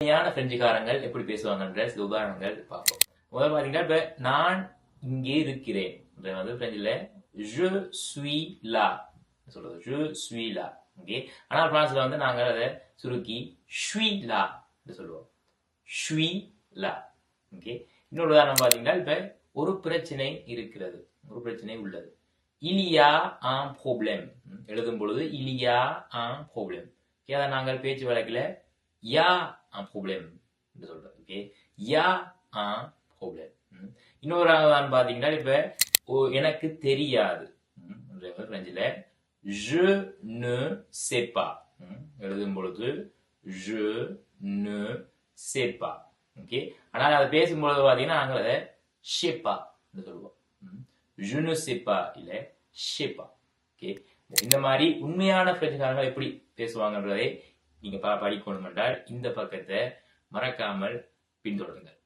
உண்மையான பிரெஞ்சுக்காரங்கள் எப்படி பேசுவாங்கன்ற சில உதாரணங்கள் பார்ப்போம். முதல்ல பாத்தீங்கன்னா இப்ப நான் இங்கே இருக்கிறேன் வந்து பிரெஞ்சில் je suis là சொல்றது je suis là. ஓகே, ஆனால் பிரான்ஸ்ல வந்து நாங்க அதை சுருக்கி suis là சொல்லுவோம். suis là. ஓகே, இன்னொரு உதாரணம் பாத்தீங்கன்னா இப்ப ஒரு பிரச்சனை இருக்கிறது, ஒரு பிரச்சனை உள்ளது. il y a un problème எழுதும் பொழுது il y a un problème. அதை நாங்கள் பேச்சு வழக்கில் y a un problème என்று சொல்றோம். Okay, y a un problème. இன்னொரு பாத்தீங்கன்னா இப்ப எனக்கு தெரியாது பிரெஞ்சில் je ne sais pas எழுதும் பொழுது je ne sais pas. Okay, ஆனால் அதை பேசும்பொழுது பாத்தீங்கன்னா நாங்கள் அதை sais pas என்று சொல்லுவோம். je ne sais pas இல்ல sais pas. ஓகே, இந்த மாதிரி உண்மையான பிரெஞ்சுக்காரர்கள் எப்படி பேசுவாங்கன்றதை நீங்க படிக்கணும் என்றால் இந்த பக்கத்தை மறக்காமல் பின்தொடருங்கள்.